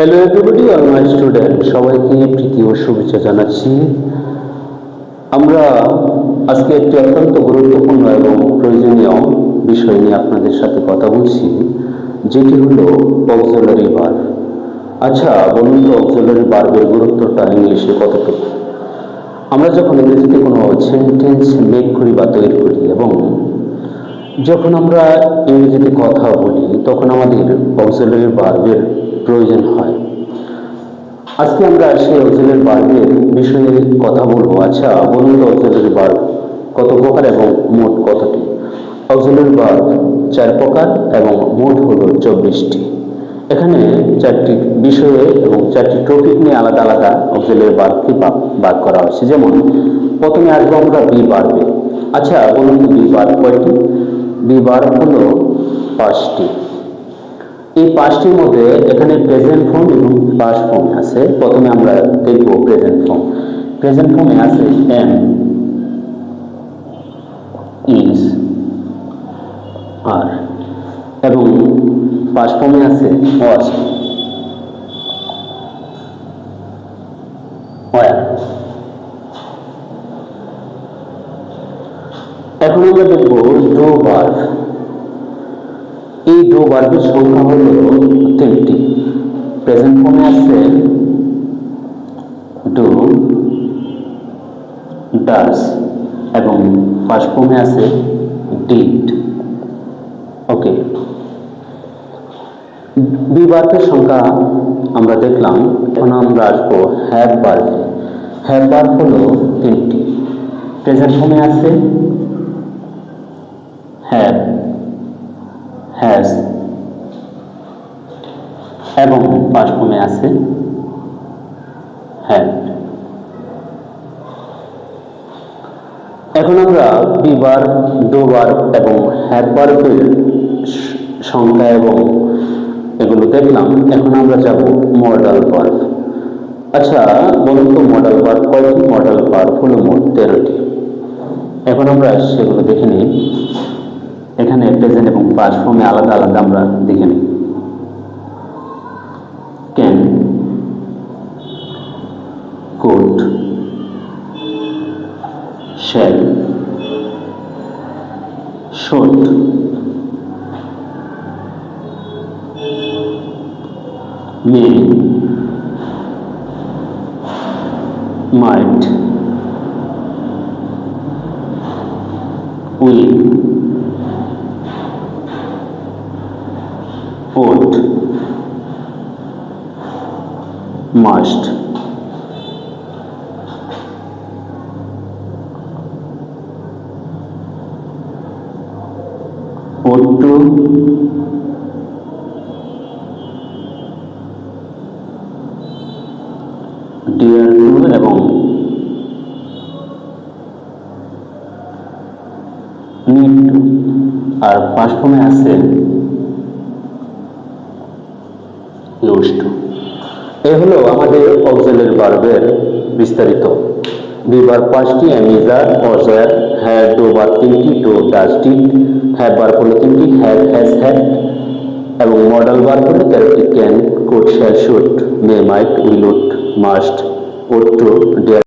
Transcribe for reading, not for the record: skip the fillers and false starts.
Hello everybody, all my student, সবাইকে প্রীতি ও শুভেচ্ছা জানাচ্ছি। আমরা আজকে একটি অত্যন্ত গুরুত্বপূর্ণ এবং প্রয়োজনীয় বিষয় নিয়ে আপনাদের সাথে কথা বলছি, যেটি হলো অক্সিলারি ভার্ব। আচ্ছা বলুন তো, অক্সিলারি ভার্বের গুরুত্বটা ইংলিশে কতটুকু? আমরা যখন ইংরেজিতে কোনো সেন্টেন্স মেক করি বা তৈরি করি, এবং যখন আমরা ইংরেজিতে কথা বলি, তখন আমাদের অক্সিলারি ভার্বের প্রয়োজন হয়। আজকে আমরা সেই অক্সিলারি ভার্বের বিষয়ে কথা বলবো। আচ্ছা বলুন তো, অক্সিলারি ভার্ব কত প্রকার এবং মোট কতটি? অক্সিলারি ভার্ব 4 প্রকার এবং মোট হলো 24টি। এখানে 4টি বিষয়ে এবং 4টি টপিক নিয়ে আলাদা আলাদা অক্সিলারি ভার্বকে ভাগ করা হয়েছে। যেমন প্রথমে আসবো আমরা বি ভার্বে। আচ্ছা বলুন তো, বি ভার্ব কয়টি? বি ভার্ব হলো 5টি। এই 5টির মধ্যে এখানে প্রেজেন্ট ফর্ম এবং পাস্ট ফর্ম আছে। প্রথমে আমরা দেখব প্রেজেন্ট ফর্ম। প্রেজেন্ট ফর্মে আছে এম, ইজ, আর, এবং পাস্ট ফর্মে আছে ওয়াজ, ওয়ার। এখন আমরা দেখব ডু ভার্ব। এই ডু ভার্বের সংখ্যা হল 3টি। প্রেজেন্ট ফর্মে আছে ডু, ডাস, এবং ফার্স্ট ফর্মে আছে ডিড। ওকে, বি ভার্বের সংখ্যা আমরা দেখলাম। এখন আমরা আসবো হ্যাভ ভার্বে। হ্যাভ ভার্ব হলো 3টি। প্রেজেন্ট ফর্মে আছে হ্যাভ, হ্যাজ, এবং পাস্ট ফর্মে আছে হ্যাড। এখন আমরা বি ভার্ব, ডু ভার্ব এবং হ্যাভ ভার্বের সংখ্যা এবং এগুলো দেখলাম। এখন আমরা যাব মডাল ভার্ব। আচ্ছা বলুন তো, মডাল ভার্ব কয়টি? মডাল ভার্ব হলো মোট 13টি। এখন আমরা সেগুলো দেখে নিই। এখানে প্রেজেন্ট এবং পাস্ট ফর্মে আলাদা আলাদা আমরা দেখে নিই। Can, could, shall, should, may, might, will, would, must, ought to, dare to, এবং need to। আর ফার্স্ট ফর্মে আছে used to। এই হলো আমাদের অক্সিলারি ভার্বের বিস্তারিত। বি ভার্ব 5টি, am, is, are, was, were. Had, do verb 3টি, do, does, did. Have verb হলো 3টি, হ্যাভ, হ্যাজ, হ্যাড। এবং মডাল ভার্ব হলো 13টি, can, could, shall, should, may, might, will, would, must, ought to, dare